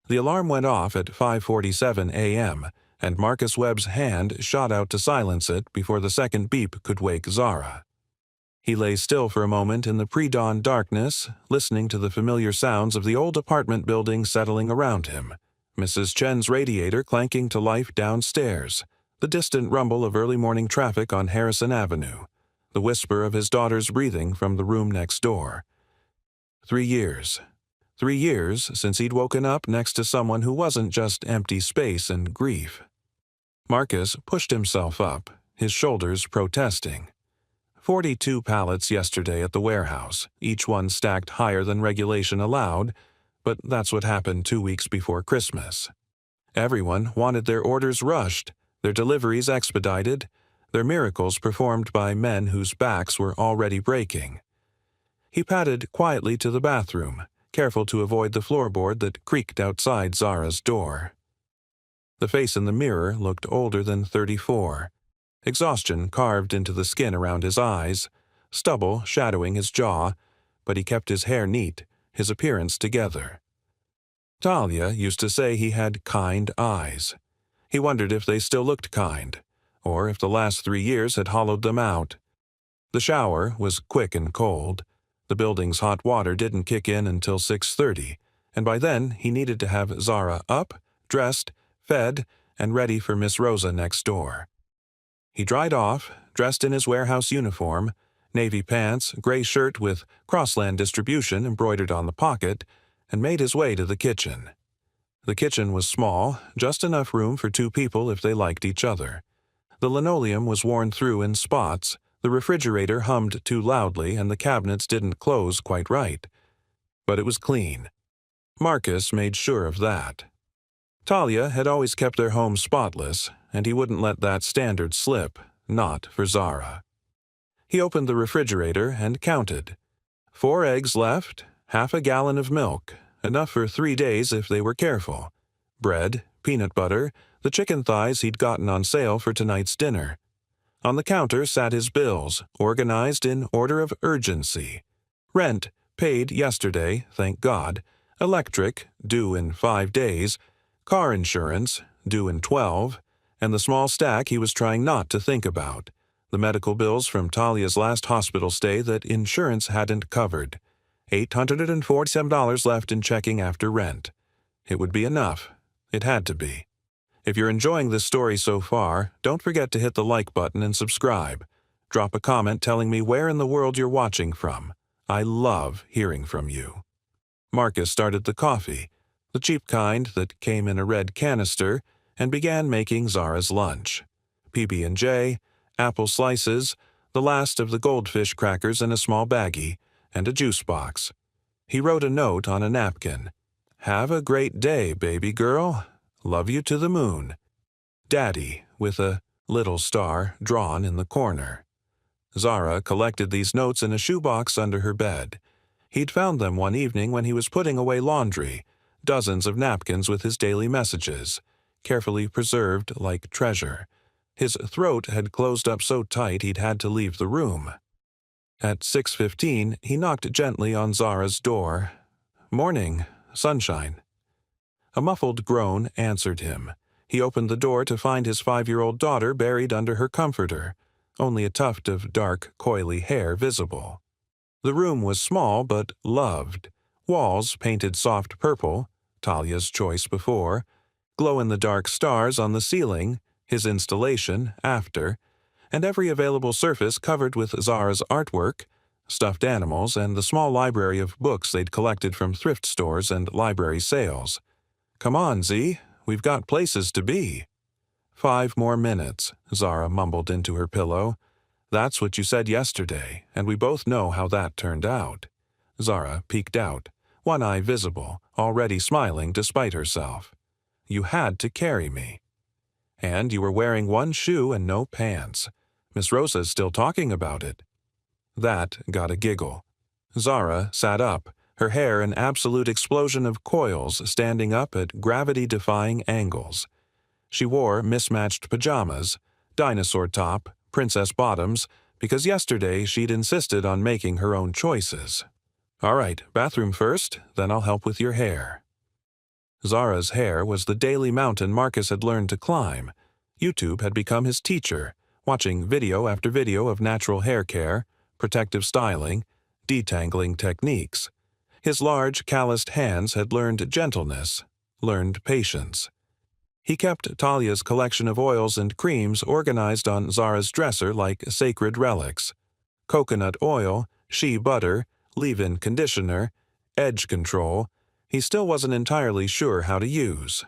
The alarm went off at 5:47 a.m., and Marcus Webb's hand shot out to silence it before the second beep could wake Zara. He lay still for a moment in the pre-dawn darkness, listening to the familiar sounds of the old apartment building settling around him, Mrs. Chen's radiator clanking to life downstairs, the distant rumble of early morning traffic on Harrison Avenue, the whisper of his daughter's breathing from the room next door. 3 years. 3 years since he'd woken up next to someone who wasn't just empty space and grief. Marcus pushed himself up, his shoulders protesting. 42 pallets yesterday at the warehouse, each one stacked higher than regulation allowed, but that's what happened 2 weeks before Christmas. Everyone wanted their orders rushed, their deliveries expedited, their miracles performed by men whose backs were already breaking. He padded quietly to the bathroom, careful to avoid the floorboard that creaked outside Zara's door. The face in the mirror looked older than 34. Exhaustion carved into the skin around his eyes, stubble shadowing his jaw, but he kept his hair neat, his appearance together. Talia used to say he had kind eyes. He wondered if they still looked kind, or if the last 3 years had hollowed them out. The shower was quick and cold. The building's hot water didn't kick in until 6:30, and by then he needed to have Zara up, dressed, fed, and ready for Miss Rosa next door. He dried off, dressed in his warehouse uniform, navy pants, gray shirt with Crossland distribution embroidered on the pocket, and made his way to the kitchen. The kitchen was small, just enough room for 2 people if they liked each other. The linoleum was worn through in spots, the refrigerator hummed too loudly, and the cabinets didn't close quite right. But it was clean. Marcus made sure of that. Talia had always kept their home spotless, and he wouldn't let that standard slip, not for Zara. He opened the refrigerator and counted. 4 eggs left, half a gallon of milk, enough for 3 days if they were careful. Bread, peanut butter, the chicken thighs he'd gotten on sale for tonight's dinner. On the counter sat his bills, organized in order of urgency. Rent, paid yesterday, thank God. Electric, due in 5 days. Car insurance, due in 12. And the small stack he was trying not to think about. The medical bills from Talia's last hospital stay that insurance hadn't covered. $847 left in checking after rent. It would be enough. It had to be. If you're enjoying this story so far, don't forget to hit the like button and subscribe. Drop a comment telling me where in the world you're watching from. I love hearing from you. Marcus started the coffee, the cheap kind that came in a red canister, and began making Zara's lunch. PB&J, apple slices, the last of the goldfish crackers in a small baggie, and a juice box. He wrote a note on a napkin. "Have a great day, baby girl. Love you to the moon. Daddy," with a little star drawn in the corner. Zara collected these notes in a shoebox under her bed. He'd found them one evening when he was putting away laundry, dozens of napkins with his daily messages, carefully preserved like treasure. His throat had closed up so tight he'd had to leave the room. At 6:15, he knocked gently on Zara's door. "Morning, sunshine." A muffled groan answered him. He opened the door to find his 5-year-old daughter buried under her comforter, only a tuft of dark, coily hair visible. The room was small but loved. Walls painted soft purple, Talia's choice before, glow-in-the-dark stars on the ceiling, his installation after, and every available surface covered with Zara's artwork, stuffed animals, and the small library of books they'd collected from thrift stores and library sales. "Come on, Z, we've got places to be." 5 more minutes, Zara mumbled into her pillow. "That's what you said yesterday, and we both know how that turned out." Zara peeked out, one eye visible, already smiling despite herself. "You had to carry me. And you were wearing 1 shoe and no pants. Miss Rosa's still talking about it." That got a giggle. Zara sat up, her hair an absolute explosion of coils standing up at gravity-defying angles. She wore mismatched pajamas, dinosaur top, princess bottoms, because yesterday she'd insisted on making her own choices. "All right, bathroom first, then I'll help with your hair." Zara's hair was the daily mountain Marcus had learned to climb. YouTube had become his teacher, watching video after video of natural hair care, protective styling, detangling techniques. His large, calloused hands had learned gentleness, learned patience. He kept Talia's collection of oils and creams organized on Zara's dresser like sacred relics. Coconut oil, shea butter, leave-in conditioner, edge control. He still wasn't entirely sure how to use.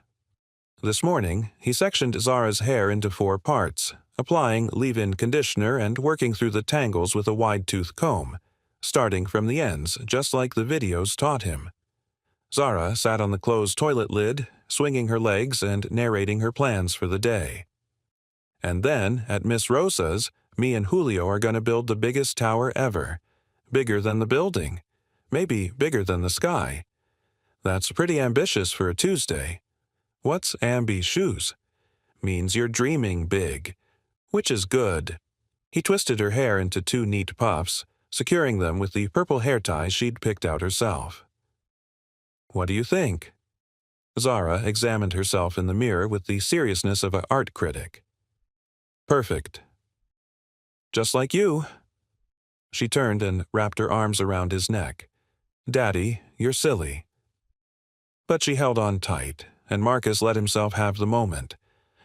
This morning, he sectioned Zara's hair into 4 parts, applying leave-in conditioner and working through the tangles with a wide-tooth comb, starting from the ends, just like the videos taught him. Zara sat on the closed toilet lid, swinging her legs and narrating her plans for the day. And then, at Miss Rosa's, me and Julio are going to build the biggest tower ever. Bigger than the building. Maybe bigger than the sky. That's pretty ambitious for a Tuesday. What's ambitious? Means you're dreaming big. Which is good. He twisted her hair into 2 neat puffs, securing them with the purple hair ties she'd picked out herself. What do you think? Zara examined herself in the mirror with the seriousness of an art critic. Perfect. Just like you. She turned and wrapped her arms around his neck. Daddy, you're silly. But she held on tight, and Marcus let himself have the moment,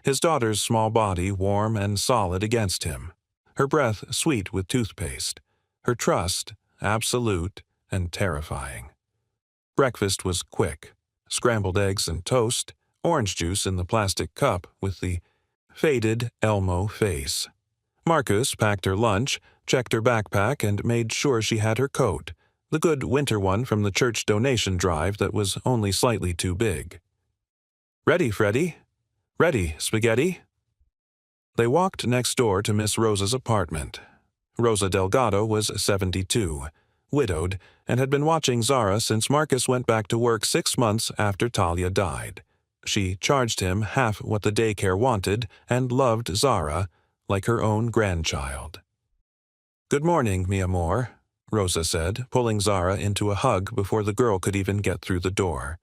his daughter's small body warm and solid against him, her breath sweet with toothpaste, her trust absolute and terrifying. Breakfast was quick. Scrambled eggs and toast, orange juice in the plastic cup with the faded Elmo face. Marcus packed her lunch, checked her backpack, and made sure she had her coat, the good winter one from the church donation drive that was only slightly too big. Ready, Freddie? Ready, Spaghetti? They walked next door to Miss Rosa's apartment. Rosa Delgado was 72, widowed, and had been watching Zara since Marcus went back to work 6 months after Talia died. She charged him half what the daycare wanted and loved Zara like her own grandchild. Good morning, mi amor, Rosa said, pulling Zara into a hug before the girl could even get through the door.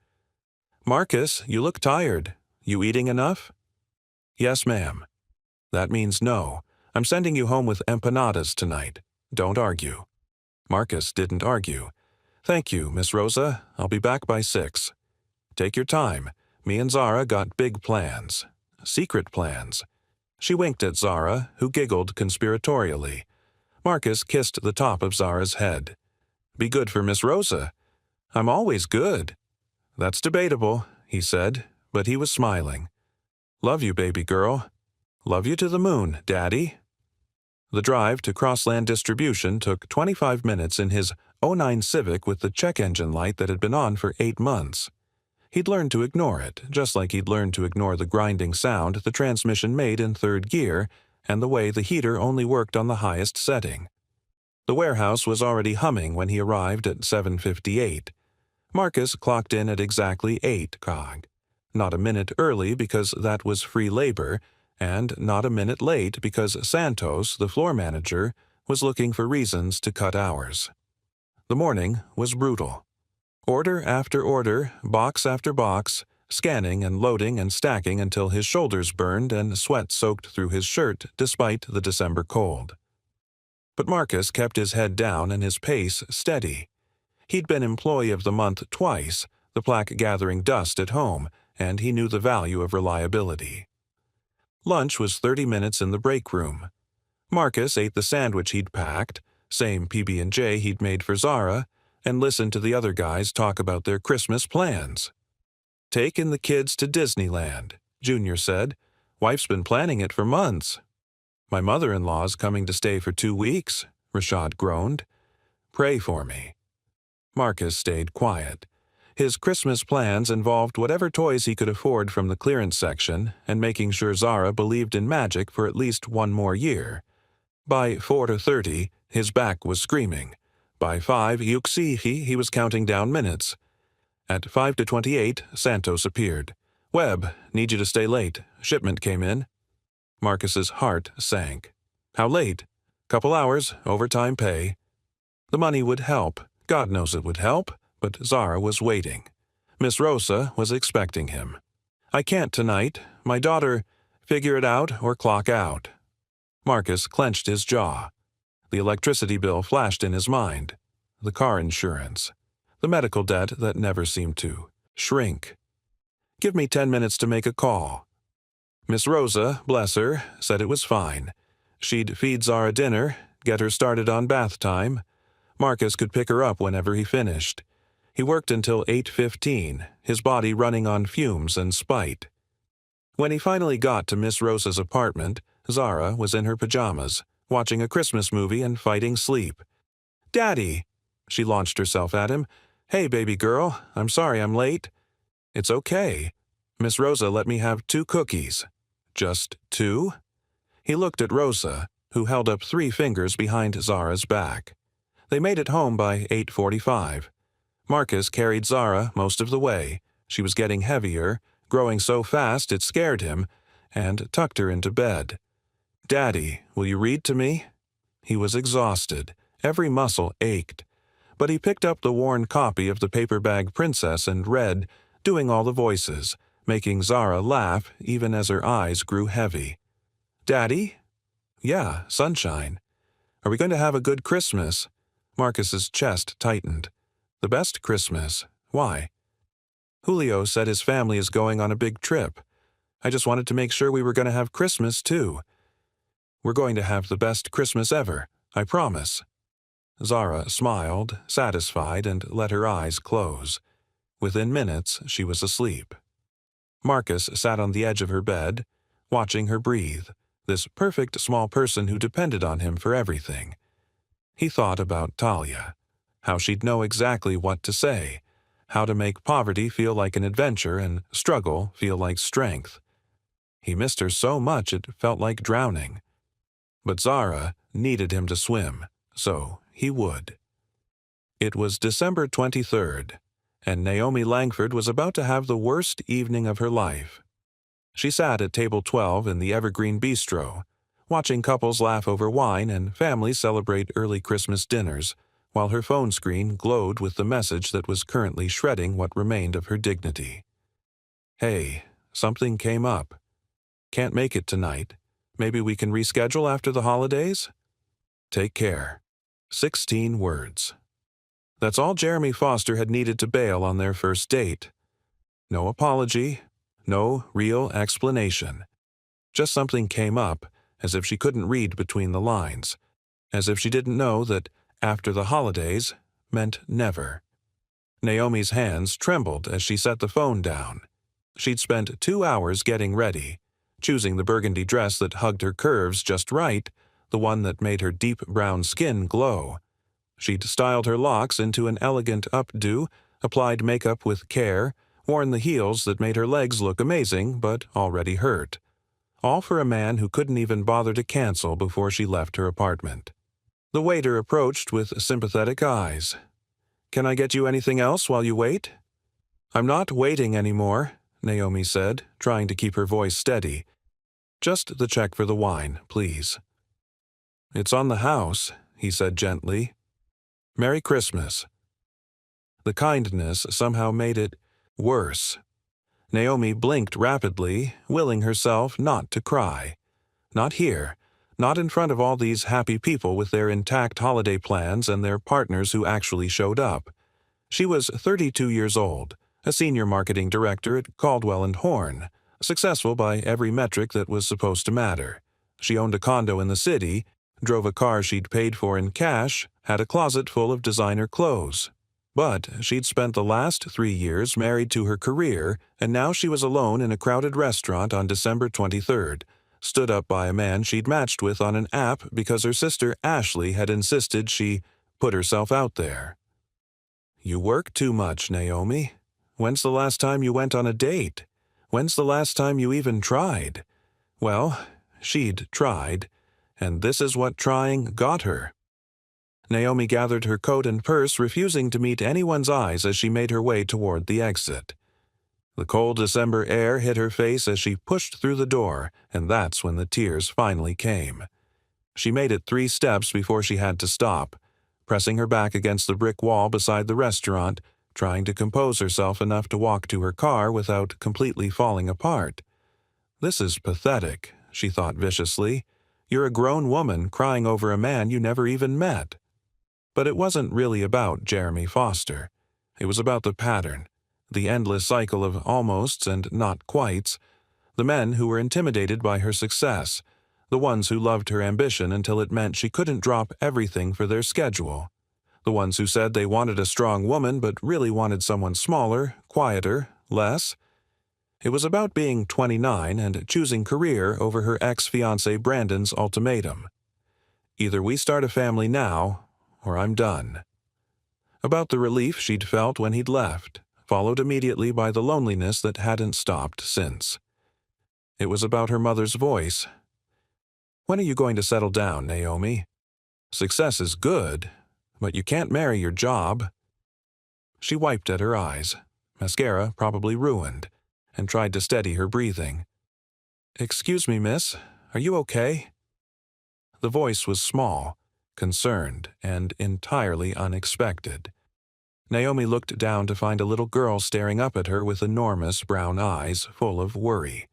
Marcus, you look tired. You eating enough? Yes, ma'am. That means no. I'm sending you home with empanadas tonight. Don't argue. Marcus didn't argue. Thank you, Miss Rosa. I'll be back by 6. Take your time. Me and Zara got big plans. Secret plans. She winked at Zara, who giggled conspiratorially. Marcus kissed the top of Zara's head. Be good for Miss Rosa. I'm always good. That's debatable, he said, but he was smiling. Love you, baby girl. Love you to the moon, Daddy. The drive to Crossland Distribution took 25 minutes in his '09 Civic with the check engine light that had been on for 8 months. He'd learned to ignore it, just like he'd learned to ignore the grinding sound the transmission made in 3rd gear and the way the heater only worked on the highest setting. The warehouse was already humming when he arrived at 7:58. Marcus clocked in at exactly 8 cog. Not a minute early because that was free labor, and not a minute late because Santos, the floor manager, was looking for reasons to cut hours. The morning was brutal. Order after order, box after box, scanning and loading and stacking until his shoulders burned and sweat soaked through his shirt despite the December cold. But Marcus kept his head down and his pace steady. He'd been Employee of the Month twice, the plaque gathering dust at home, and he knew the value of reliability. Lunch was 30 minutes in the break room. Marcus ate the sandwich he'd packed, same PB&J he'd made for Zara, and listened to the other guys talk about their Christmas plans. Taking the kids to Disneyland, Junior said. Wife's been planning it for months. My mother-in-law's coming to stay for 2 weeks, Rashad groaned. Pray for me. Marcus stayed quiet. His Christmas plans involved whatever toys he could afford from the clearance section and making sure Zara believed in magic for at least 1 more year. By 4:30, his back was screaming. By 5 Yuxihi, he was counting down minutes. At 5:28, Santos appeared. Webb, need you to stay late. Shipment came in. Marcus's heart sank. How late? Couple hours, overtime pay. The money would help. God knows it would help. But Zara was waiting. Miss Rosa was expecting him. "I can't tonight. My daughter, figure it out or clock out." Marcus clenched his jaw. The electricity bill flashed in his mind. The car insurance. The medical debt that never seemed to shrink. "Give me 10 minutes to make a call." Miss Rosa, bless her, said it was fine. She'd feed Zara dinner, get her started on bath time. Marcus could pick her up whenever he finished. He worked until 8:15, his body running on fumes and spite. When he finally got to Miss Rosa's apartment, Zara was in her pajamas, watching a Christmas movie and fighting sleep. "Daddy!" She launched herself at him. "Hey, baby girl, I'm sorry I'm late." "It's okay. Miss Rosa let me have 2 cookies." "Just 2?" He looked at Rosa, who held up 3 fingers behind Zara's back. They made it home by 8:45. Marcus carried Zara most of the way. She was getting heavier, growing so fast it scared him, and tucked her into bed. "Daddy, will you read to me?" He was exhausted. Every muscle ached. But he picked up the worn copy of the Paper Bag Princess and read, doing all the voices, making Zara laugh even as her eyes grew heavy. "Daddy?" "Yeah, sunshine." "Are we going to have a good Christmas?" Marcus's chest tightened. "The best Christmas. Why?" "Julio said his family is going on a big trip. I just wanted to make sure we were going to have Christmas, too." "We're going to have the best Christmas ever, I promise." Zara smiled, satisfied, and let her eyes close. Within minutes, she was asleep. Marcus sat on the edge of her bed, watching her breathe, this perfect small person who depended on him for everything. He thought about Talia, how she'd know exactly what to say, how to make poverty feel like an adventure and struggle feel like strength. He missed her so much it felt like drowning. But Zara needed him to swim, so he would. It was December 23rd, and Naomi Langford was about to have the worst evening of her life. She sat at table 12 in the Evergreen Bistro, watching couples laugh over wine and families celebrate early Christmas dinners, while her phone screen glowed with the message that was currently shredding what remained of her dignity. "Hey, something came up. Can't make it tonight. Maybe we can reschedule after the holidays? Take care." 16 words. That's all Jeremy Foster had needed to bail on their first date. No apology, no real explanation. Just something came up, as if she couldn't read between the lines, as if she didn't know that after the holidays meant never. Naomi's hands trembled as she set the phone down. She'd spent 2 hours getting ready, choosing the burgundy dress that hugged her curves just right, the one that made her deep brown skin glow. She'd styled her locks into an elegant updo, applied makeup with care, worn the heels that made her legs look amazing but already hurt. All for a man who couldn't even bother to cancel before she left her apartment. The waiter approached with sympathetic eyes. "Can I get you anything else while you wait?" "I'm not waiting anymore," Naomi said, trying to keep her voice steady. "Just the check for the wine, please." "It's on the house," he said gently. "Merry Christmas." The kindness somehow made it worse. Naomi blinked rapidly, willing herself not to cry. Not here. Not in front of all these happy people with their intact holiday plans and their partners who actually showed up. She was 32 years old, a senior marketing director at Caldwell & Horn, successful by every metric that was supposed to matter. She owned a condo in the city, drove a car she'd paid for in cash, had a closet full of designer clothes. But she'd spent the last 3 years married to her career, and now she was alone in a crowded restaurant on December 23rd, stood up by a man she'd matched with on an app because her sister Ashley had insisted she put herself out there. "You work too much, Naomi. When's the last time you went on a date? When's the last time you even tried?" Well, she'd tried, and this is what trying got her. Naomi gathered her coat and purse, refusing to meet anyone's eyes as she made her way toward the exit. The cold December air hit her face as she pushed through the door, and that's when the tears finally came. She made it 3 steps before she had to stop, pressing her back against the brick wall beside the restaurant, trying to compose herself enough to walk to her car without completely falling apart. "This is pathetic," she thought viciously. "You're a grown woman crying over a man you never even met." But it wasn't really about Jeremy Foster. It was about the pattern, the endless cycle of almosts and not quites, the men who were intimidated by her success, the ones who loved her ambition until it meant she couldn't drop everything for their schedule, the ones who said they wanted a strong woman but really wanted someone smaller, quieter, less. It was about being 29 and choosing career over her ex-fiancé Brandon's ultimatum. Either we start a family now, or I'm done. About the relief she'd felt when he'd left, followed immediately by the loneliness that hadn't stopped since. It was about her mother's voice. "When are you going to settle down, Naomi? Success is good, but you can't marry your job." She wiped at her eyes, mascara probably ruined, and tried to steady her breathing. "Excuse me, miss, are you okay?" The voice was small, concerned, and entirely unexpected. Naomi looked down to find a little girl staring up at her with enormous brown eyes full of worry.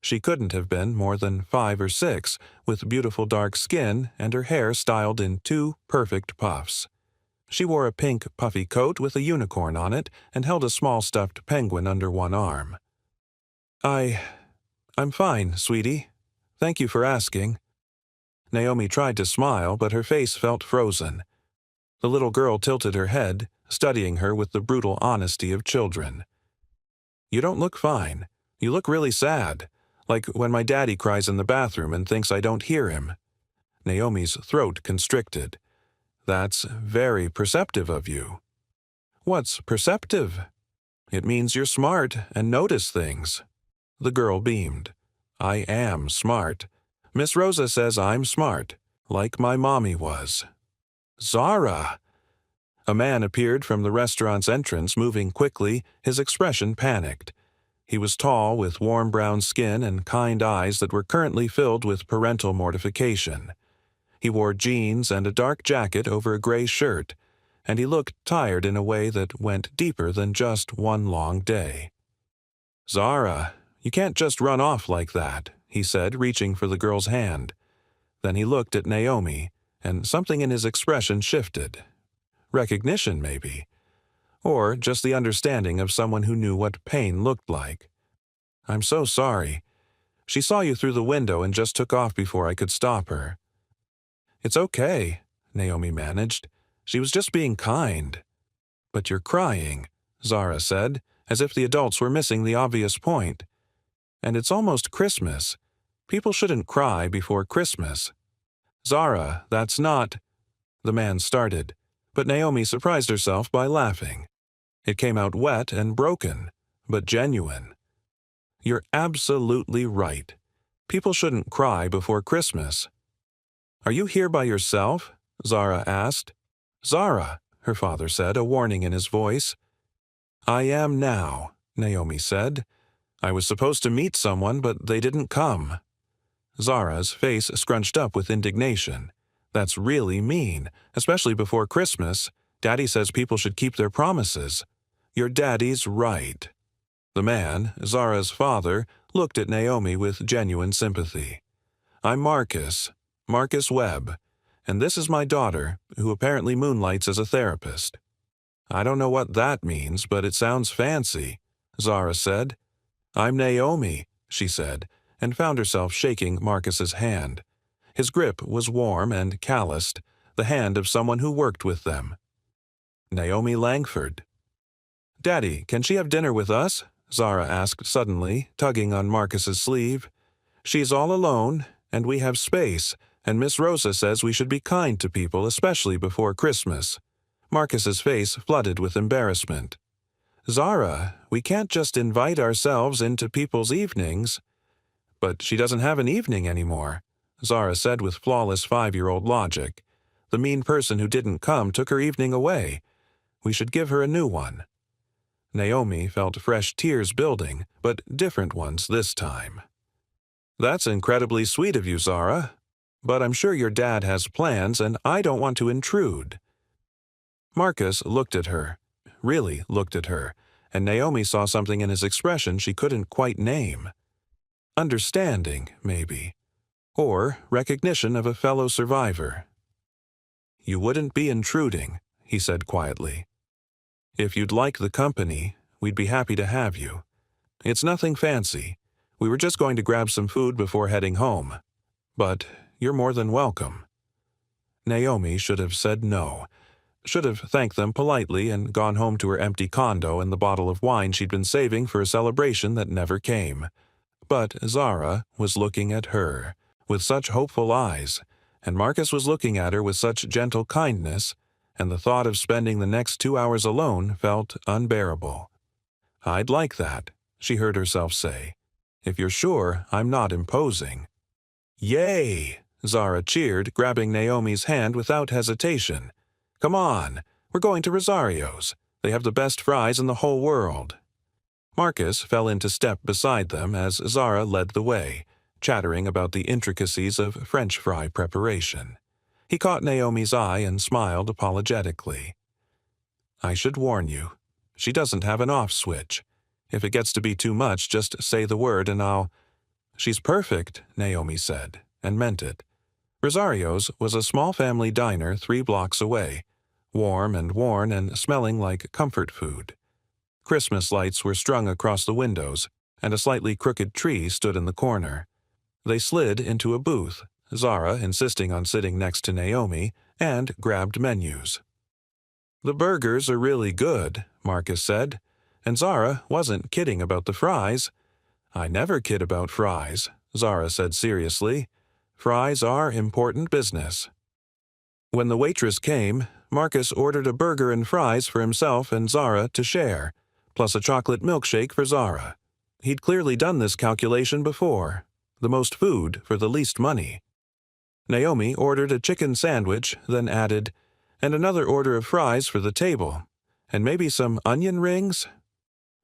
She couldn't have been more than 5 or 6, with beautiful dark skin and her hair styled in 2 perfect puffs. She wore a pink, puffy coat with a unicorn on it and held a small stuffed penguin under one arm. I'm fine, sweetie. Thank you for asking." Naomi tried to smile, but her face felt frozen. The little girl tilted her head, studying her with the brutal honesty of children. "You don't look fine. You look really sad, like when my daddy cries in the bathroom and thinks I don't hear him." Naomi's throat constricted. "That's very perceptive of you." "What's perceptive?" "It means you're smart and notice things." The girl beamed. "I am smart. Miss Rosa says I'm smart, like my mommy was." "Zara!" A man appeared from the restaurant's entrance, moving quickly, his expression panicked. He was tall, with warm brown skin and kind eyes that were currently filled with parental mortification. He wore jeans and a dark jacket over a gray shirt, and he looked tired in a way that went deeper than just one long day. "Zara, you can't just run off like that," he said, reaching for the girl's hand. Then he looked at Naomi, and something in his expression shifted. Recognition, maybe. Or just the understanding of someone who knew what pain looked like. "I'm so sorry. She saw you through the window and just took off before I could stop her." "It's okay," Naomi managed. "She was just being kind." "But you're crying," Zara said, as if the adults were missing the obvious point. "And it's almost Christmas. People shouldn't cry before Christmas." "Zara, that's not—" the man started, but Naomi surprised herself by laughing. It came out wet and broken, but genuine. "You're absolutely right. People shouldn't cry before Christmas." "Are you here by yourself?" Zara asked. "Zara," her father said, a warning in his voice. "I am now," Naomi said. "I was supposed to meet someone, but they didn't come." Zara's face scrunched up with indignation. "That's really mean, especially before Christmas. Daddy says people should keep their promises." "Your daddy's right." The man, Zara's father, looked at Naomi with genuine sympathy. "I'm Marcus Webb, and this is my daughter, who apparently moonlights as a therapist." "I don't know what that means, but it sounds fancy," Zara said. "I'm Naomi," she said, and found herself shaking Marcus's hand. His grip was warm and calloused, the hand of someone who worked with them. "Naomi Langford." "Daddy, can she have dinner with us?" Zara asked suddenly, tugging on Marcus's sleeve. "She's all alone, and we have space, and Miss Rosa says we should be kind to people, especially before Christmas." Marcus's face flooded with embarrassment. "Zara, we can't just invite ourselves into people's evenings." "But she doesn't have an evening anymore," Zara said with flawless 5-year-old logic. "The mean person who didn't come took her evening away. We should give her a new one." Naomi felt fresh tears building, but different ones this time. "That's incredibly sweet of you, Zara. But I'm sure your dad has plans, and I don't want to intrude." Marcus looked at her, really looked at her, and Naomi saw something in his expression she couldn't quite name. Understanding, maybe. Or recognition of a fellow survivor. "You wouldn't be intruding," he said quietly. "If you'd like the company, we'd be happy to have you. It's nothing fancy. We were just going to grab some food before heading home. But you're more than welcome." Naomi should have said no. Should have thanked them politely and gone home to her empty condo and the bottle of wine she'd been saving for a celebration that never came. But Zara was looking at her with such hopeful eyes, and Marcus was looking at her with such gentle kindness, and the thought of spending the next 2 hours alone felt unbearable. "I'd like that," she heard herself say, "if you're sure I'm not imposing." "Yay!" Zara cheered, grabbing Naomi's hand without hesitation. "Come on, we're going to Rosario's. They have the best fries in the whole world." Marcus fell into step beside them as Zara led the way, chattering about the intricacies of French fry preparation. He caught Naomi's eye and smiled apologetically. "I should warn you. She doesn't have an off switch. If it gets to be too much, just say the word and I'll—" "She's perfect," Naomi said, and meant it. Rosario's was a small family diner 3 blocks away, warm and worn and smelling like comfort food. Christmas lights were strung across the windows, and a slightly crooked tree stood in the corner. They slid into a booth, Zara insisting on sitting next to Naomi, and grabbed menus. "The burgers are really good," Marcus said, and Zara wasn't kidding about the fries. "I never kid about fries," Zara said seriously. "Fries are important business." When the waitress came, Marcus ordered a burger and fries for himself and Zara to share, plus a chocolate milkshake for Zara. He'd clearly done this calculation before. The most food for the least money. Naomi ordered a chicken sandwich, then added, "And another order of fries for the table. And maybe some onion rings?"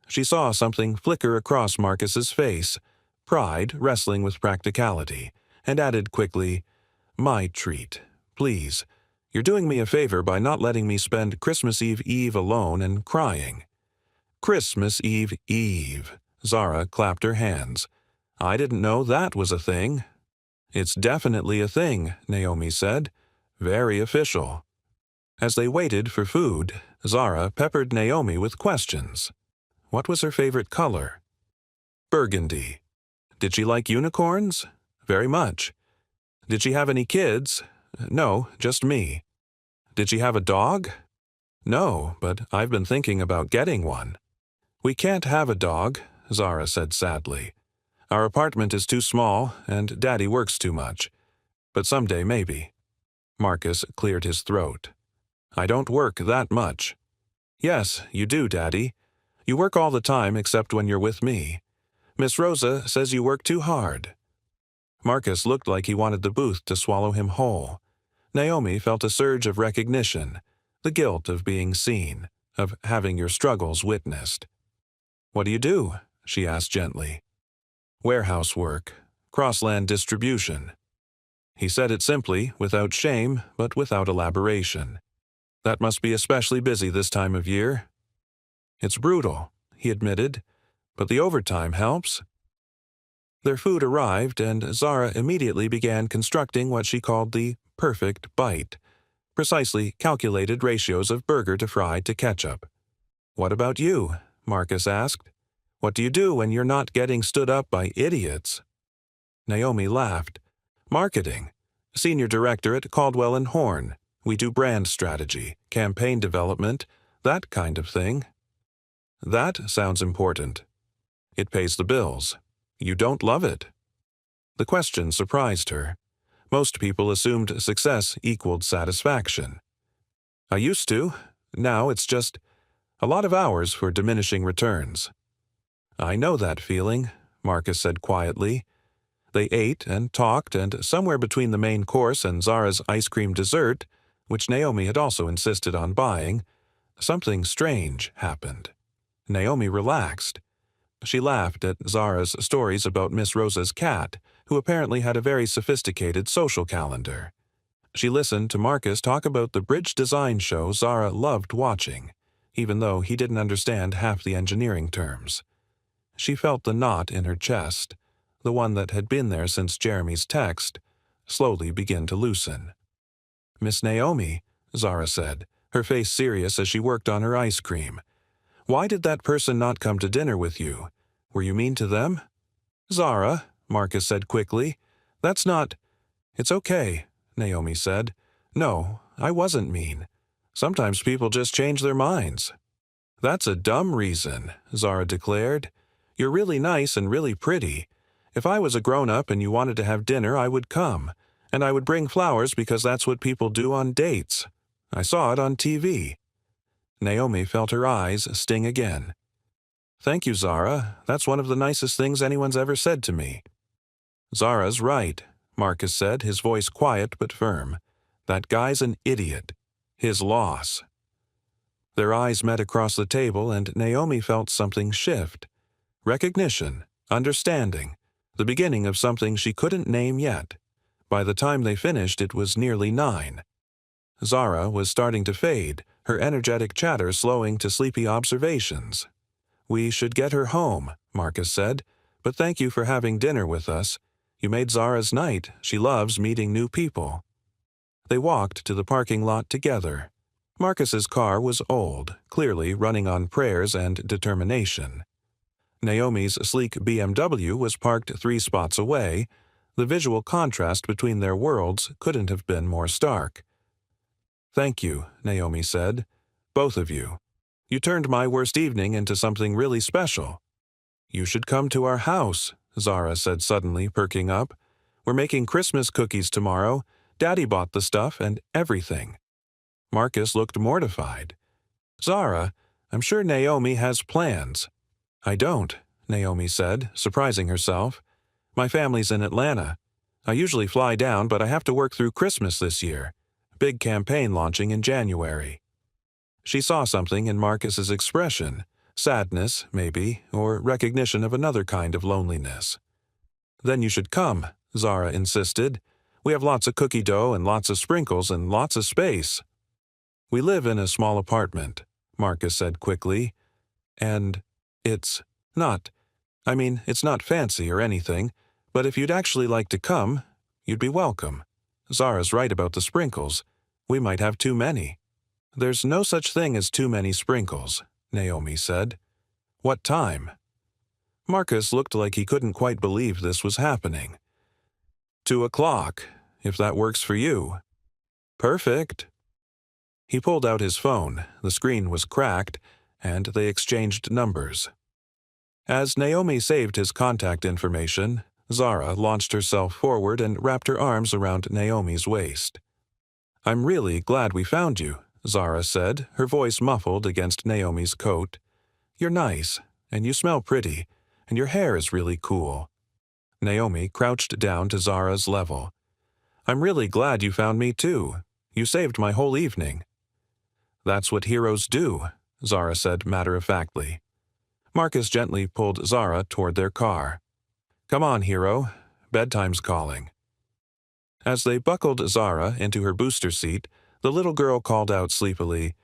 She saw something flicker across Marcus's face, pride wrestling with practicality, and added quickly, "My treat. Please. You're doing me a favor by not letting me spend Christmas Eve alone and crying." "Christmas Eve." Zara clapped her hands. "I didn't know that was a thing." "It's definitely a thing," Naomi said. "Very official." As they waited for food, Zara peppered Naomi with questions. What was her favorite color? Burgundy. Did she like unicorns? Very much. Did she have any kids? No, just me. Did she have a dog? No, but I've been thinking about getting one. "We can't have a dog," Zara said sadly. "Our apartment is too small, and Daddy works too much. But someday maybe." Marcus cleared his throat. "I don't work that much." "Yes, you do, Daddy. You work all the time except when you're with me. Miss Rosa says you work too hard." Marcus looked like he wanted the booth to swallow him whole. Naomi felt a surge of recognition, the guilt of being seen, of having your struggles witnessed. "What do you do?" she asked gently. "Warehouse work, crossland distribution." He said it simply, without shame, but without elaboration. "That must be especially busy this time of year." "It's brutal," he admitted, "but the overtime helps." Their food arrived, and Zara immediately began constructing what she called the perfect bite, precisely calculated ratios of burger to fry to ketchup. "What about you?" Marcus asked. "What do you do when you're not getting stood up by idiots?" Naomi laughed. "Marketing. Senior director at Caldwell & Horn. We do brand strategy, campaign development, that kind of thing." "That sounds important." "It pays the bills. You don't love it." The question surprised her. Most people assumed success equaled satisfaction. "I used to. Now it's just a lot of hours for diminishing returns." "I know that feeling," Marcus said quietly. They ate and talked, and somewhere between the main course and Zara's ice cream dessert, which Naomi had also insisted on buying, something strange happened. Naomi relaxed. She laughed at Zara's stories about Miss Rosa's cat, who apparently had a very sophisticated social calendar. She listened to Marcus talk about the bridge design show Zara loved watching. even though he didn't understand half the engineering terms. She felt the knot in her chest, the one that had been there since Jeremy's text, slowly begin to loosen. "Miss Naomi," Zara said, her face serious as she worked on her ice cream. "Why did that person not come to dinner with you? Were you mean to them?" "Zara," Marcus said quickly, "that's not—" "It's okay," Naomi said. "No, I wasn't mean. Sometimes people just change their minds." "That's a dumb reason," Zara declared. "You're really nice and really pretty. If I was a grown-up and you wanted to have dinner, I would come, and I would bring flowers because that's what people do on dates. I saw it on TV." Naomi felt her eyes sting again. "Thank you, Zara. That's one of the nicest things anyone's ever said to me." "Zara's right," Marcus said, his voice quiet but firm. "That guy's an idiot. His loss." Their eyes met across the table, and Naomi felt something shift. Recognition, understanding, the beginning of something she couldn't name yet. By the time they finished, it was nearly 9. Zara was starting to fade, her energetic chatter slowing to sleepy observations. "We should get her home," Marcus said, "but thank you for having dinner with us. You made Zara's night. She loves meeting new people." They walked to the parking lot together. Marcus's car was old, clearly running on prayers and determination. Naomi's sleek BMW was parked 3 spots away. The visual contrast between their worlds couldn't have been more stark. "Thank you," Naomi said. "Both of you. You turned my worst evening into something really special." "You should come to our house," Zara said suddenly, perking up. "We're making Christmas cookies tomorrow. Daddy bought the stuff and everything." Marcus looked mortified. "Zara, I'm sure Naomi has plans." "I don't," Naomi said, surprising herself. "My family's in Atlanta. I usually fly down, but I have to work through Christmas this year. Big campaign launching in January." She saw something in Marcus's expression, sadness, maybe, or recognition of another kind of loneliness. "Then you should come," Zara insisted. "We have lots of cookie dough and lots of sprinkles and lots of space." "We live in a small apartment," Marcus said quickly. "And it's not fancy or anything, but if you'd actually like to come, you'd be welcome. Zara's right about the sprinkles. We might have too many." "There's no such thing as too many sprinkles," Naomi said. "What time?" Marcus looked like he couldn't quite believe this was happening. 2:00, if that works for you." "Perfect." He pulled out his phone. The screen was cracked, and they exchanged numbers. As Naomi saved his contact information, Zara launched herself forward and wrapped her arms around Naomi's waist. "I'm really glad we found you," Zara said, her voice muffled against Naomi's coat. "You're nice, and you smell pretty, and your hair is really cool." Naomi crouched down to Zara's level. "I'm really glad you found me too. You saved my whole evening." "That's what heroes do," Zara said matter-of-factly. Marcus gently pulled Zara toward their car. "Come on, hero. Bedtime's calling." As they buckled Zara into her booster seat, the little girl called out sleepily,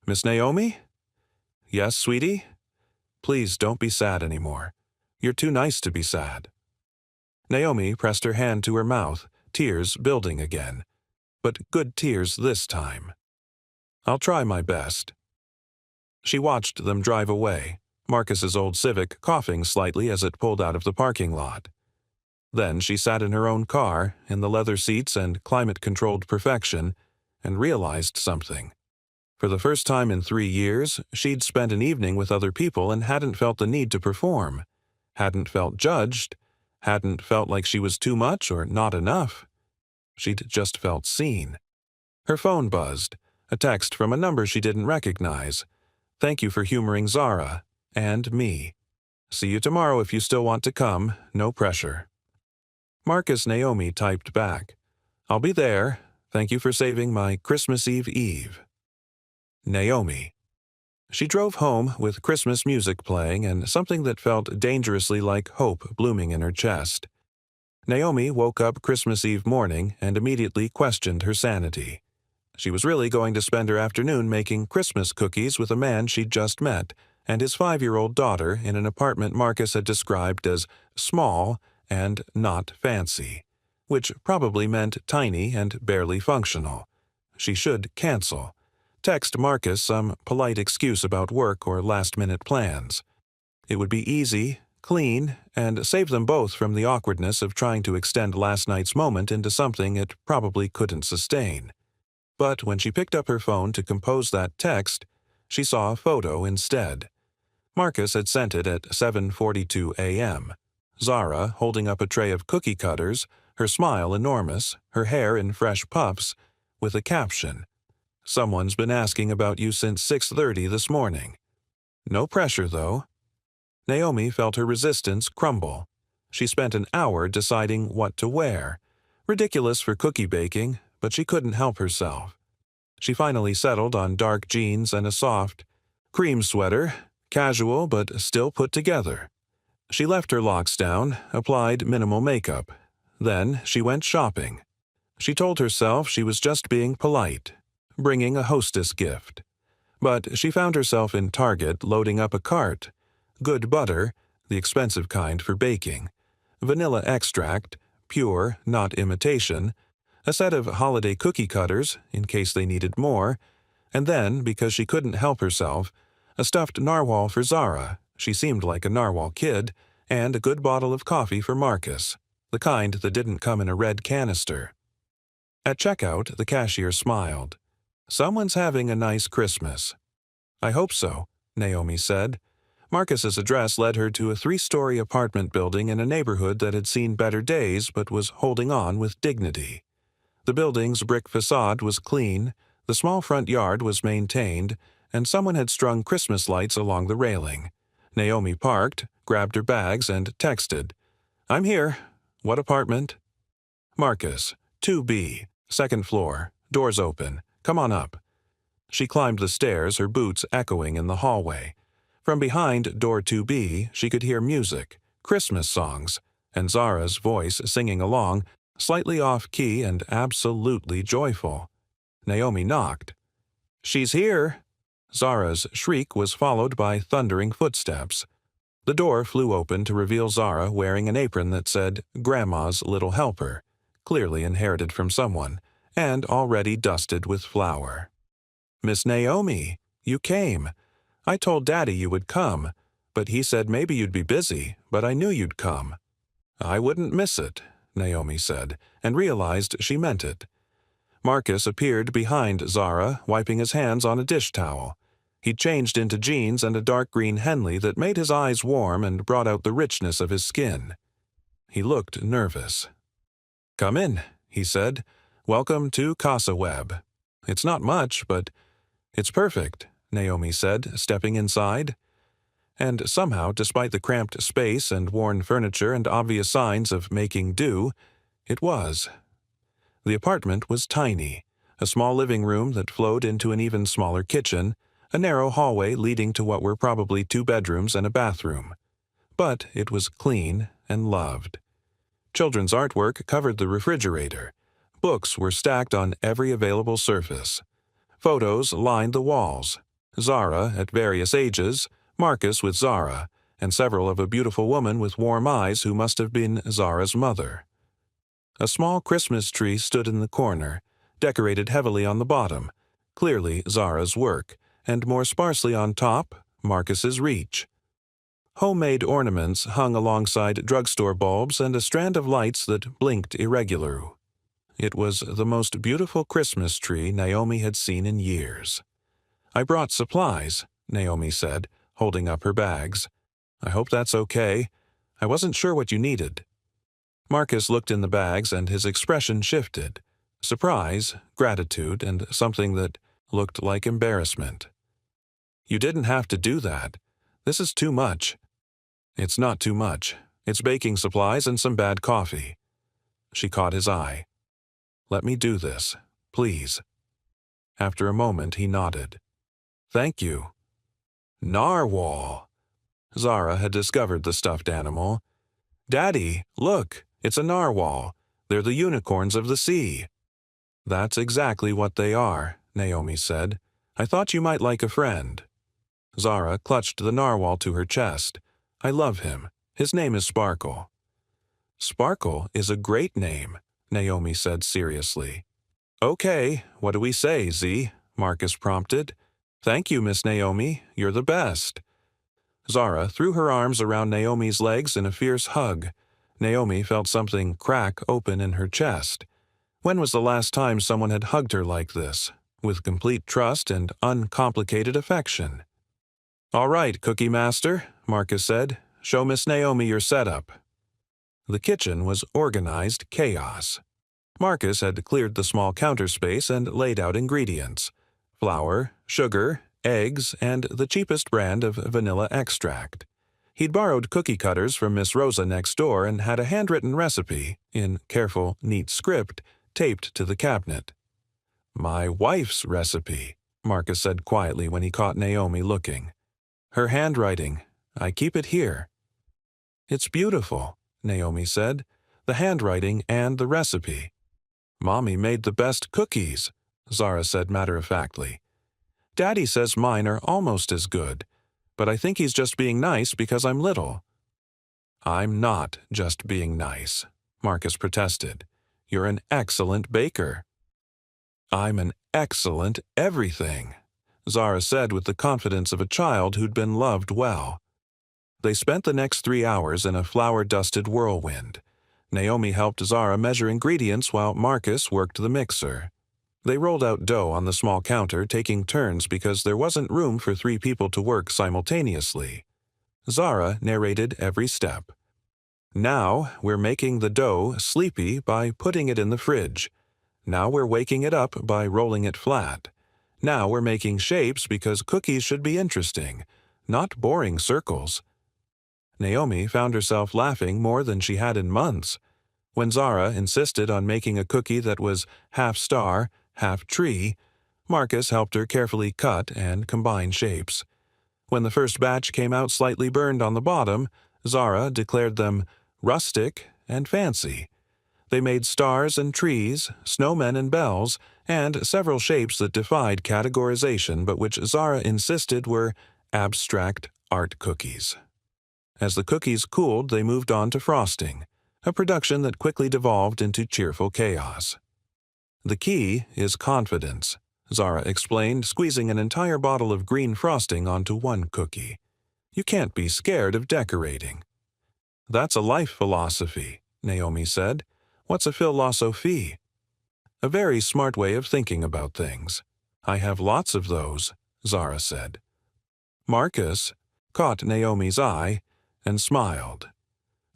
"Miss Naomi?" "Yes, sweetie?" "Please don't be sad anymore. You're too nice to be sad." Naomi pressed her hand to her mouth, tears building again. But good tears this time. "I'll try my best." She watched them drive away, Marcus's old Civic coughing slightly as it pulled out of the parking lot. Then she sat in her own car, in the leather seats and climate-controlled perfection, and realized something. For the first time in 3 years, she'd spent an evening with other people and hadn't felt the need to perform, hadn't felt judged, hadn't felt like she was too much or not enough. She'd just felt seen. Her phone buzzed, a text from a number she didn't recognize. "Thank you for humoring Zara. And me. See you tomorrow if you still want to come, no pressure." Marcus Naomi typed back, "I'll be there. Thank you for saving my Christmas Eve. Naomi. She drove home with Christmas music playing and something that felt dangerously like hope blooming in her chest. Naomi woke up Christmas Eve morning and immediately questioned her sanity. She was really going to spend her afternoon making Christmas cookies with a man she'd just met and his 5-year-old daughter in an apartment Marcus had described as small and not fancy, which probably meant tiny and barely functional. She should cancel. Text Marcus some polite excuse about work or last-minute plans. It would be easy, clean, and save them both from the awkwardness of trying to extend last night's moment into something it probably couldn't sustain. But when she picked up her phone to compose that text, she saw a photo instead. Marcus had sent it at 7:42 a.m. Zara, holding up a tray of cookie cutters, her smile enormous, her hair in fresh puffs, with a caption, "Someone's been asking about you since 6:30 this morning." No pressure, though. Naomi felt her resistance crumble. She spent an hour deciding what to wear. Ridiculous for cookie baking, but she couldn't help herself. She finally settled on dark jeans and a soft cream sweater, casual but still put together. She left her locks down, applied minimal makeup. Then she went shopping. She told herself she was just being polite, bringing a hostess gift. But she found herself in Target loading up a cart. Good butter, the expensive kind for baking, vanilla extract, pure, not imitation, a set of holiday cookie cutters, in case they needed more, and then, because she couldn't help herself, a stuffed narwhal for Zara, she seemed like a narwhal kid, and a good bottle of coffee for Marcus, the kind that didn't come in a red canister. At checkout, the cashier smiled. "Someone's having a nice Christmas." "I hope so," Naomi said. Marcus's address led her to a 3-story apartment building in a neighborhood that had seen better days but was holding on with dignity. The building's brick facade was clean, the small front yard was maintained, and someone had strung Christmas lights along the railing. Naomi parked, grabbed her bags, and texted, "I'm here. What apartment?" "Marcus, 2B, 2nd floor, doors open. Come on up." She climbed the stairs, her boots echoing in the hallway. From behind door 2B, she could hear music, Christmas songs, and Zara's voice singing along, slightly off-key and absolutely joyful. Naomi knocked. "She's here!" Zara's shriek was followed by thundering footsteps. The door flew open to reveal Zara wearing an apron that said Grandma's Little Helper, clearly inherited from someone, and already dusted with flour. "Miss Naomi, you came. I told Daddy you would come, but he said maybe you'd be busy, but I knew you'd come." "I wouldn't miss it," Naomi said, and realized she meant it. Marcus appeared behind Zara, wiping his hands on a dish towel. He'd changed into jeans and a dark green Henley that made his eyes warm and brought out the richness of his skin. He looked nervous. "Come in," he said. "Welcome to Casa Web. It's not much, but it's perfect," Naomi said, stepping inside. And somehow, despite the cramped space and worn furniture and obvious signs of making do, it was. The apartment was tiny, a small living room that flowed into an even smaller kitchen, a narrow hallway leading to what were probably 2 bedrooms and a bathroom. But it was clean and loved. Children's artwork covered the refrigerator. Books were stacked on every available surface. Photos lined the walls. Zara at various ages, Marcus with Zara, and several of a beautiful woman with warm eyes who must have been Zara's mother. A small Christmas tree stood in the corner, decorated heavily on the bottom, clearly Zara's work, and more sparsely on top, Marcus's reach. Homemade ornaments hung alongside drugstore bulbs and a strand of lights that blinked irregular. It was the most beautiful Christmas tree Naomi had seen in years. "I brought supplies," Naomi said, holding up her bags. "I hope that's okay. I wasn't sure what you needed." Marcus looked in the bags and his expression shifted. Surprise, gratitude, and something that looked like embarrassment. "You didn't have to do that. This is too much." "It's not too much. It's baking supplies and some bad coffee." She caught his eye. "Let me do this, please." After a moment, he nodded. "Thank you." "Narwhal." Zara had discovered the stuffed animal. "Daddy, look, it's a narwhal. They're the unicorns of the sea." That's exactly what they are, Naomi said. I thought you might like a friend. Zara clutched the narwhal to her chest. I love him. His name is Sparkle. Sparkle is a great name, Naomi said seriously. Okay, what do we say, Z? Marcus prompted. Thank you, Miss Naomi. You're the best. Zara threw her arms around Naomi's legs in a fierce hug. Naomi felt something crack open in her chest. When was the last time someone had hugged her like this, with complete trust and uncomplicated affection? All right, Cookie Master, Marcus said. Show Miss Naomi your setup. The kitchen was organized chaos. Marcus had cleared the small counter space and laid out ingredients: flour, sugar, eggs, and the cheapest brand of vanilla extract. He'd borrowed cookie cutters from Miss Rosa next door and had a handwritten recipe, in careful, neat script, taped to the cabinet. My wife's recipe, Marcus said quietly when he caught Naomi looking. Her handwriting. I keep it here. It's beautiful, Naomi said. The handwriting and the recipe. Mommy made the best cookies, Zara said matter-of-factly. Daddy says mine are almost as good, but I think he's just being nice because I'm little. I'm not just being nice, Marcus protested. You're an excellent baker. I'm an excellent everything, Zara said with the confidence of a child who'd been loved well. They spent the next 3 hours in a flour-dusted whirlwind. Naomi helped Zara measure ingredients while Marcus worked the mixer. They rolled out dough on the small counter, taking turns because there wasn't room for 3 people to work simultaneously. Zara narrated every step. Now we're making the dough sleepy by putting it in the fridge. Now we're waking it up by rolling it flat. Now we're making shapes because cookies should be interesting, not boring circles. Naomi found herself laughing more than she had in months. When Zara insisted on making a cookie that was half star, half tree, Marcus helped her carefully cut and combine shapes. When the first batch came out slightly burned on the bottom, Zara declared them rustic and fancy. They made stars and trees, snowmen and bells, and several shapes that defied categorization but which Zara insisted were abstract art cookies. As the cookies cooled, they moved on to frosting, a production that quickly devolved into cheerful chaos. The key is confidence, Zara explained, squeezing an entire bottle of green frosting onto one cookie. You can't be scared of decorating. That's a life philosophy, Naomi said. What's a philosophie? A very smart way of thinking about things. I have lots of those, Zara said. Marcus caught Naomi's eye and smiled.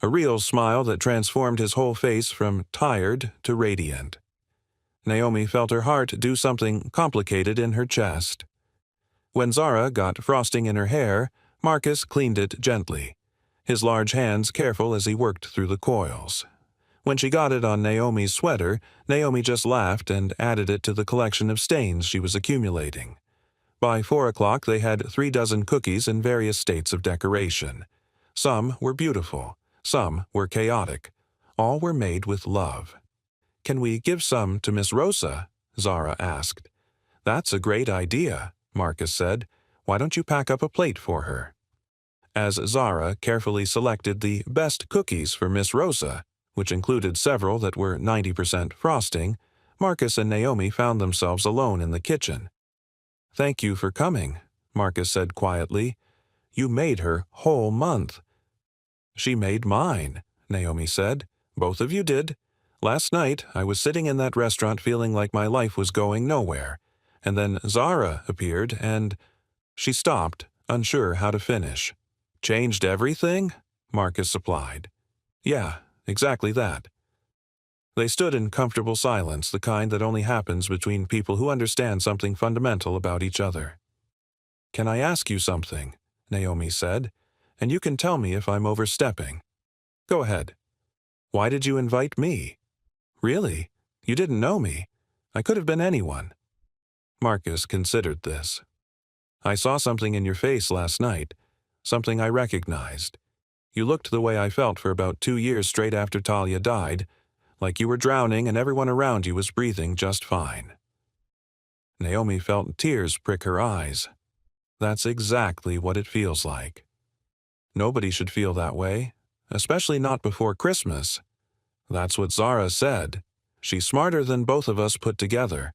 A real smile that transformed his whole face from tired to radiant. Naomi felt her heart do something complicated in her chest. When Zara got frosting in her hair, Marcus cleaned it gently, his large hands careful as he worked through the coils. When she got it on Naomi's sweater, Naomi just laughed and added it to the collection of stains she was accumulating. By 4 o'clock they had 3 dozen cookies in various states of decoration. Some were beautiful, some were chaotic. All were made with love. Can we give some to Miss Rosa? Zara asked. That's a great idea, Marcus said. Why don't you pack up a plate for her? As Zara carefully selected the best cookies for Miss Rosa, which included several that were 90% frosting, Marcus and Naomi found themselves alone in the kitchen. Thank you for coming, Marcus said quietly. You made her whole month. She made mine, Naomi said. Both of you did. Last night, I was sitting in that restaurant feeling like my life was going nowhere. And then Zara appeared and... She stopped, unsure how to finish. Changed everything? Marcus supplied. Yeah, exactly that. They stood in comfortable silence, the kind that only happens between people who understand something fundamental about each other. Can I ask you something? Naomi said. And you can tell me if I'm overstepping. Go ahead. Why did you invite me? Really? You didn't know me. I could have been anyone. Marcus considered this. I saw something in your face last night, something I recognized. You looked the way I felt for about 2 years straight after Talia died, like you were drowning and everyone around you was breathing just fine. Naomi felt tears prick her eyes. That's exactly what it feels like. Nobody should feel that way, especially not before Christmas. That's what Zara said. She's smarter than both of us put together.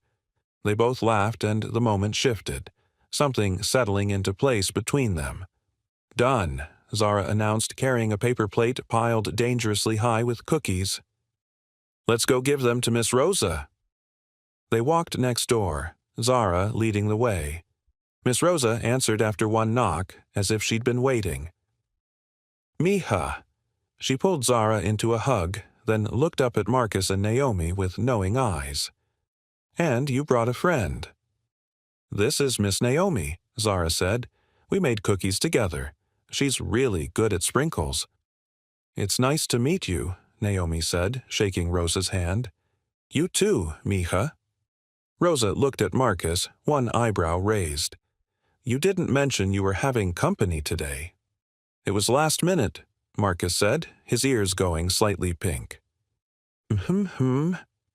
They both laughed and the moment shifted, something settling into place between them. Done, Zara announced, carrying a paper plate piled dangerously high with cookies. Let's go give them to Miss Rosa. They walked next door, Zara leading the way. Miss Rosa answered after one knock, as if she'd been waiting. Mija. She pulled Zara into a hug, then looked up at Marcus and Naomi with knowing eyes. And you brought a friend. This is Miss Naomi, Zara said. We made cookies together. She's really good at sprinkles. It's nice to meet you, Naomi said, shaking Rosa's hand. You too, Mija. Rosa looked at Marcus, one eyebrow raised. You didn't mention you were having company today. It was last minute, Marcus said, his ears going slightly pink.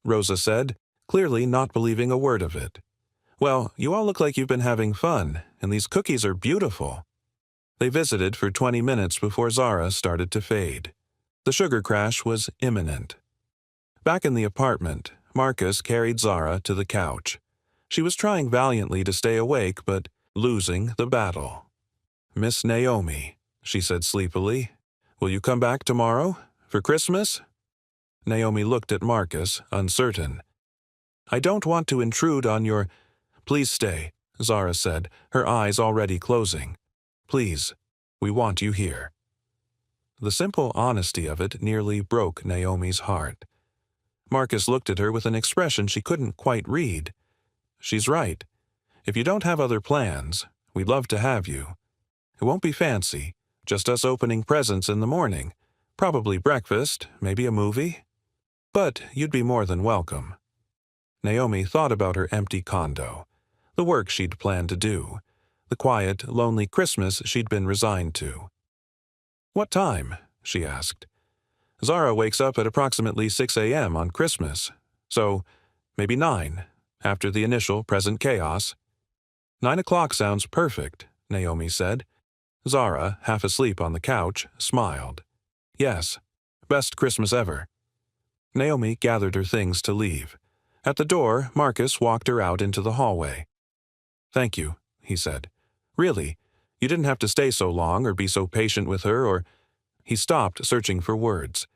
Rosa said, clearly not believing a word of it. Well, you all look like you've been having fun, and these cookies are beautiful. They visited for 20 minutes before Zara started to fade. The sugar crash was imminent. Back in the apartment, Marcus carried Zara to the couch. She was trying valiantly to stay awake, but losing the battle. Miss Naomi, she said sleepily, will you come back tomorrow? For Christmas? Naomi looked at Marcus, uncertain. I don't want to intrude on your... Please stay, Zara said, her eyes already closing. Please, we want you here. The simple honesty of it nearly broke Naomi's heart. Marcus looked at her with an expression she couldn't quite read. She's right. If you don't have other plans, we'd love to have you. It won't be fancy, just us opening presents in the morning. Probably breakfast, maybe a movie. But you'd be more than welcome. Naomi thought about her empty condo, the work she'd planned to do, the quiet, lonely Christmas she'd been resigned to. What time? She asked. Zara wakes up at approximately 6 a.m. on Christmas, so maybe 9, after the initial present chaos. 9 o'clock sounds perfect, Naomi said. Zara, half asleep on the couch, smiled. Yes, best Christmas ever. Naomi gathered her things to leave. At the door, Marcus walked her out into the hallway. Thank you, he said. Really, you didn't have to stay so long or be so patient with her or... He stopped, searching for words.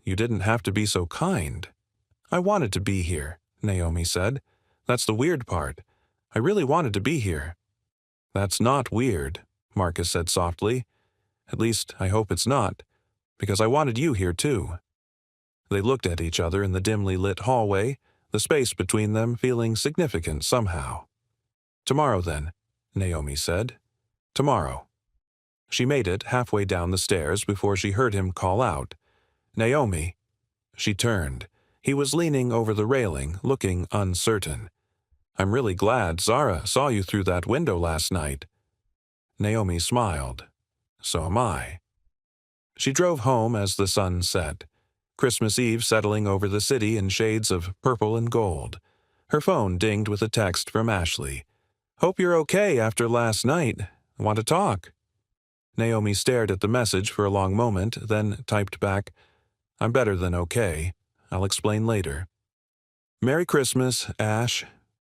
You didn't have to be so kind. I wanted to be here, Naomi said. That's the weird part. I really wanted to be here. That's not weird, Marcus said softly. At least, I hope it's not, because I wanted you here too. They looked at each other in the dimly lit hallway, the space between them feeling significant somehow. Tomorrow then, Naomi said. Tomorrow. She made it halfway down the stairs before she heard him call out, Naomi. She turned. He was leaning over the railing, looking uncertain. I'm really glad Zara saw you through that window last night. Naomi smiled. So am I. She drove home as the sun set. Christmas Eve settling over the city in shades of purple and gold. Her phone dinged with a text from Ashley. Hope you're okay after last night. Want to talk? Naomi stared at the message for a long moment, then typed back, I'm better than okay. I'll explain later. Merry Christmas, Ash.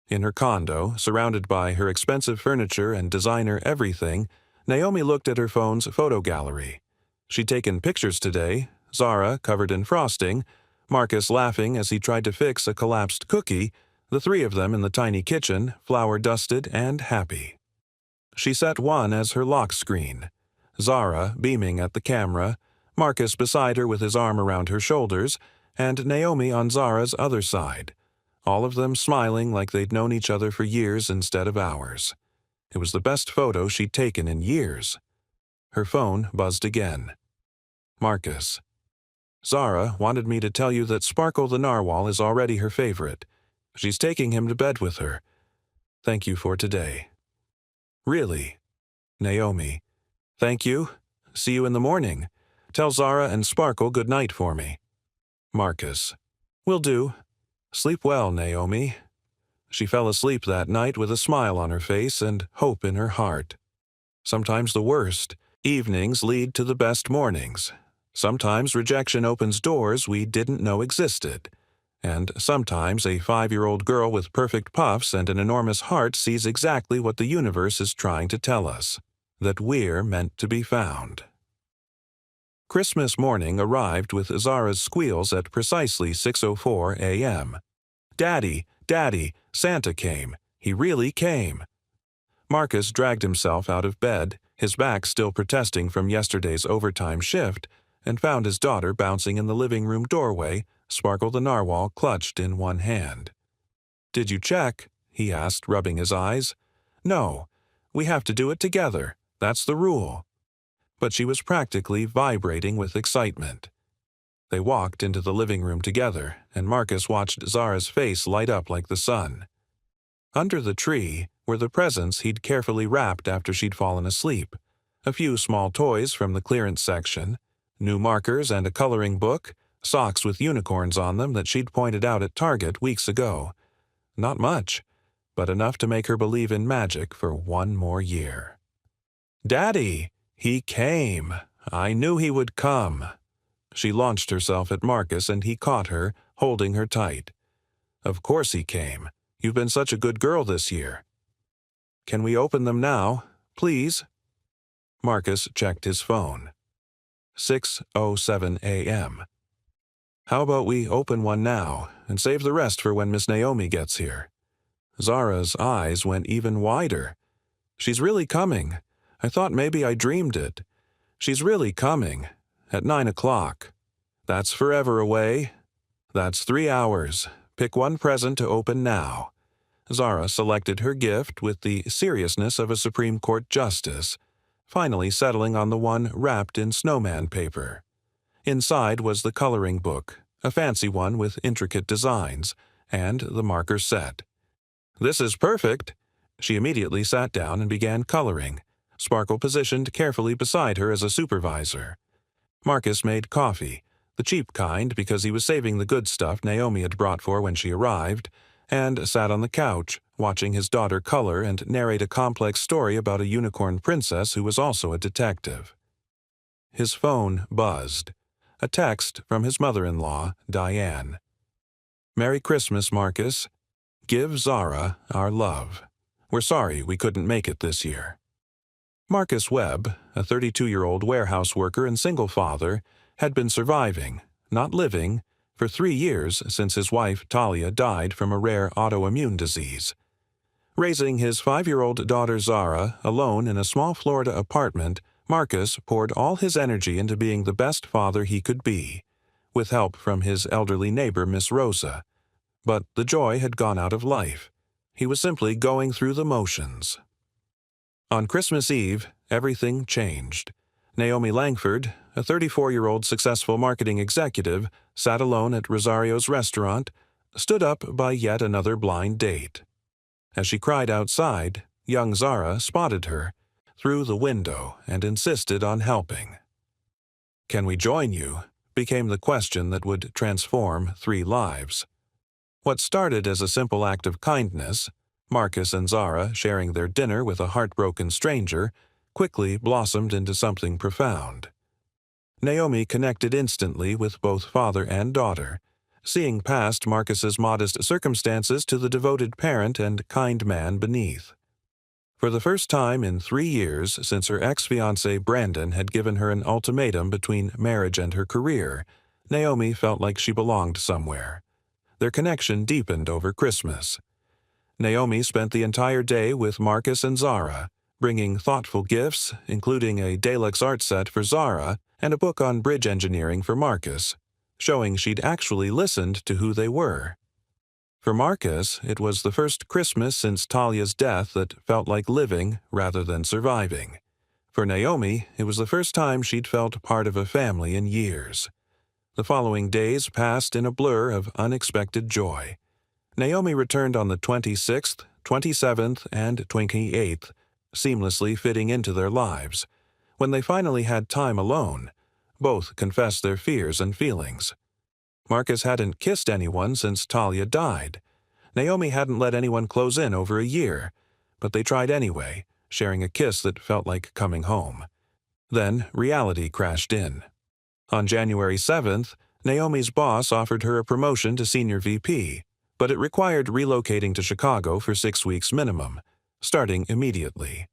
In her condo, surrounded by her expensive furniture and designer everything, Naomi looked at her phone's photo gallery. She'd taken pictures today, Zara covered in frosting, Marcus laughing as he tried to fix a collapsed cookie, the three of them in the tiny kitchen, flour-dusted and happy. She set one as her lock screen. Zara beaming at the camera, Marcus beside her with his arm around her shoulders, and Naomi on Zara's other side, all of them smiling like they'd known each other for years instead of hours. It was the best photo she'd taken in years. Her phone buzzed again. Marcus. Zara wanted me to tell you that Sparkle the Narwhal is already her favorite. She's taking him to bed with her. Thank you for today. Really? Naomi. Thank you. See you in the morning. Tell Zara and Sparkle good night for me. Marcus. "Will do. Sleep well, Naomi." She fell asleep that night with a smile on her face and hope in her heart. Sometimes the worst evenings lead to the best mornings. Sometimes rejection opens doors we didn't know existed. And sometimes a 5-year-old girl with perfect puffs and an enormous heart sees exactly what the universe is trying to tell us, that we're meant to be found. Christmas morning arrived with Zara's squeals at precisely 6:04 a.m. "Daddy, Daddy, Santa came. He really came." Marcus dragged himself out of bed, his back still protesting from yesterday's overtime shift, and found his daughter bouncing in the living room doorway, Sparkle the narwhal clutched in one hand. "Did you check?" he asked, rubbing his eyes. "No. We have to do it together. That's the rule." But she was practically vibrating with excitement. They walked into the living room together, and Marcus watched Zara's face light up like the sun. Under the tree were the presents he'd carefully wrapped after she'd fallen asleep, a few small toys from the clearance section, new markers and a coloring book, socks with unicorns on them that she'd pointed out at Target weeks ago. Not much, but enough to make her believe in magic for one more year. "Daddy, he came. I knew he would come." She launched herself at Marcus and he caught her, holding her tight. "Of course he came. You've been such a good girl this year." "Can we open them now, please?" Marcus checked his phone. 6:07 a.m. "How about we open one now and save the rest for when Miss Naomi gets here?" Zara's eyes went even wider. "She's really coming. I thought maybe I dreamed it. She's really coming. At 9 o'clock. That's forever away. That's 3 hours. Pick one present to open now." Zara selected her gift with the seriousness of a Supreme Court justice, finally settling on the one wrapped in snowman paper. Inside was the coloring book, a fancy one with intricate designs, and the marker set. "This is perfect." She immediately sat down and began coloring, Sparkle positioned carefully beside her as a supervisor. Marcus made coffee, the cheap kind because he was saving the good stuff Naomi had brought for when she arrived, and sat on the couch, watching his daughter color and narrate a complex story about a unicorn princess who was also a detective. His phone buzzed. A text from his mother-in-law, Diane. "Merry Christmas, Marcus. Give Zara our love. We're sorry we couldn't make it this year." Marcus Webb, a 32-year-old warehouse worker and single father, had been surviving, not living, for 3 years since his wife Talia died from a rare autoimmune disease. Raising his 5-year-old daughter Zara alone in a small Florida apartment, Marcus poured all his energy into being the best father he could be, with help from his elderly neighbor Miss Rosa. But the joy had gone out of life. He was simply going through the motions. On Christmas Eve, everything changed. Naomi Langford, a 34-year-old successful marketing executive, sat alone at Rosario's restaurant, stood up by yet another blind date. As she cried outside, young Zara spotted her, through the window, and insisted on helping. "Can we join you?" became the question that would transform 3 lives. What started as a simple act of kindness, Marcus and Zara sharing their dinner with a heartbroken stranger, quickly blossomed into something profound. Naomi connected instantly with both father and daughter, seeing past Marcus's modest circumstances to the devoted parent and kind man beneath. For the first time in 3 years since her ex-fiancé Brandon had given her an ultimatum between marriage and her career, Naomi felt like she belonged somewhere. Their connection deepened over Christmas. Naomi spent the entire day with Marcus and Zara, bringing thoughtful gifts, including a deluxe art set for Zara and a book on bridge engineering for Marcus, showing she'd actually listened to who they were. For Marcus, it was the first Christmas since Talia's death that felt like living rather than surviving. For Naomi, it was the first time she'd felt part of a family in years. The following days passed in a blur of unexpected joy. Naomi returned on the 26th, 27th, and 28th, seamlessly fitting into their lives. When they finally had time alone, both confessed their fears and feelings. Marcus hadn't kissed anyone since Talia died. Naomi hadn't let anyone close in over a year, but they tried anyway, sharing a kiss that felt like coming home. Then reality crashed in. On January 7th, Naomi's boss offered her a promotion to senior VP, but it required relocating to Chicago for 6 weeks minimum, starting immediately.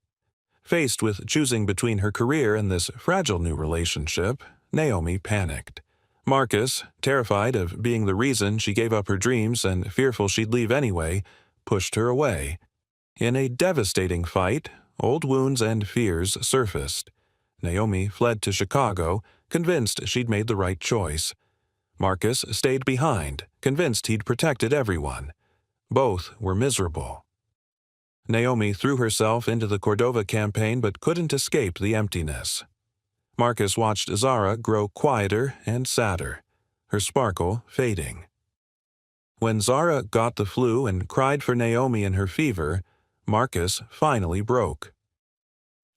Faced with choosing between her career and this fragile new relationship, Naomi panicked. Marcus, terrified of being the reason she gave up her dreams and fearful she'd leave anyway, pushed her away. In a devastating fight, old wounds and fears surfaced. Naomi fled to Chicago, convinced she'd made the right choice. Marcus stayed behind, convinced he'd protected everyone. Both were miserable. Naomi threw herself into the Cordova campaign but couldn't escape the emptiness. Marcus watched Zara grow quieter and sadder, her sparkle fading. When Zara got the flu and cried for Naomi in her fever, Marcus finally broke.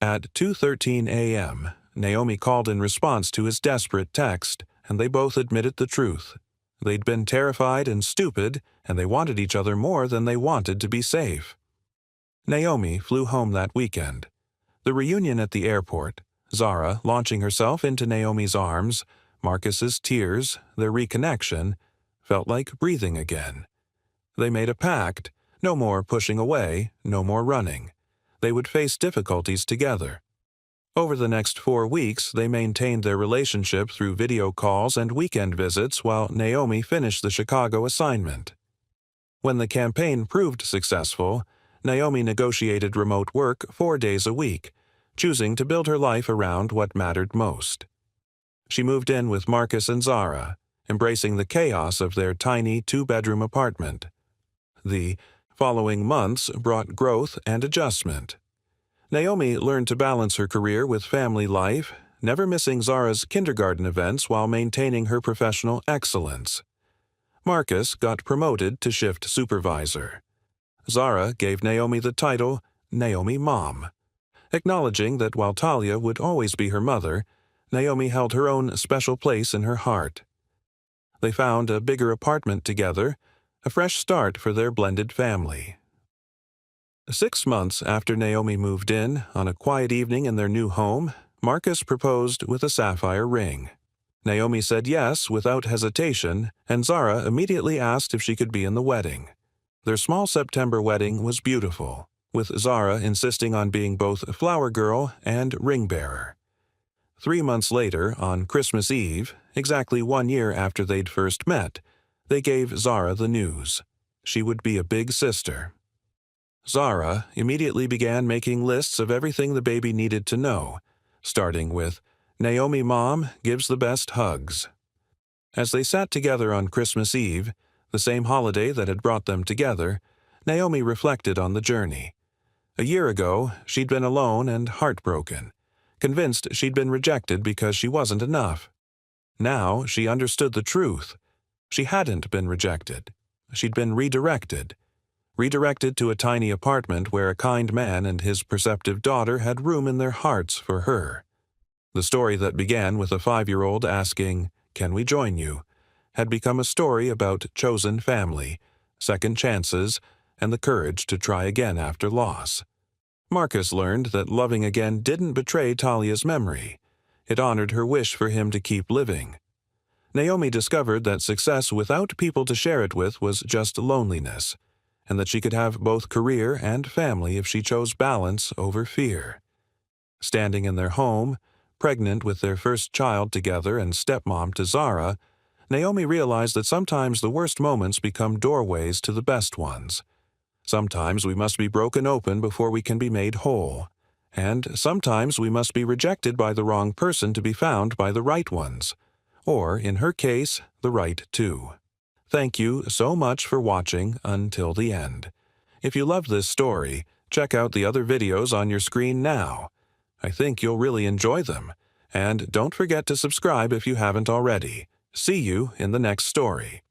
At 2:13 a.m., Naomi called in response to his desperate text, and they both admitted the truth. They'd been terrified and stupid, and they wanted each other more than they wanted to be safe. Naomi flew home that weekend. The reunion at the airport, Zara launching herself into Naomi's arms, Marcus's tears, their reconnection, felt like breathing again. They made a pact, no more pushing away, no more running. They would face difficulties together. Over the next 4 weeks, they maintained their relationship through video calls and weekend visits while Naomi finished the Chicago assignment. When the campaign proved successful, Naomi negotiated remote work 4 days a week, choosing to build her life around what mattered most. She moved in with Marcus and Zara, embracing the chaos of their tiny 2-bedroom apartment. The following months brought growth and adjustment. Naomi learned to balance her career with family life, never missing Zara's kindergarten events while maintaining her professional excellence. Marcus got promoted to shift supervisor. Zara gave Naomi the title Naomi Mom, acknowledging that while Talia would always be her mother, Naomi held her own special place in her heart. They found a bigger apartment together, a fresh start for their blended family. 6 months after Naomi moved in, on a quiet evening in their new home, Marcus proposed with a sapphire ring. Naomi said yes without hesitation, and Zara immediately asked if she could be in the wedding. Their small September wedding was beautiful, with Zara insisting on being both flower girl and ring bearer. 3 months later, on Christmas Eve, exactly 1 year after they'd first met, they gave Zara the news. She would be a big sister. Zara immediately began making lists of everything the baby needed to know, starting with, "Naomi Mom gives the best hugs." As they sat together on Christmas Eve, the same holiday that had brought them together, Naomi reflected on the journey. A year ago, she'd been alone and heartbroken, convinced she'd been rejected because she wasn't enough. Now she understood the truth. She hadn't been rejected. She'd been redirected. Redirected to a tiny apartment where a kind man and his perceptive daughter had room in their hearts for her. The story that began with a 5-year-old asking, "Can we join you?" had become a story about chosen family, second chances, and the courage to try again after loss. Marcus learned that loving again didn't betray Talia's memory. It honored her wish for him to keep living. Naomi discovered that success without people to share it with was just loneliness, and that she could have both career and family if she chose balance over fear. Standing in their home, pregnant with their first child together and stepmom to Zara, Naomi realized that sometimes the worst moments become doorways to the best ones. Sometimes we must be broken open before we can be made whole. And sometimes we must be rejected by the wrong person to be found by the right ones. Or, in her case, the right two. Thank you so much for watching until the end. If you loved this story, check out the other videos on your screen now. I think you'll really enjoy them. And don't forget to subscribe if you haven't already. See you in the next story.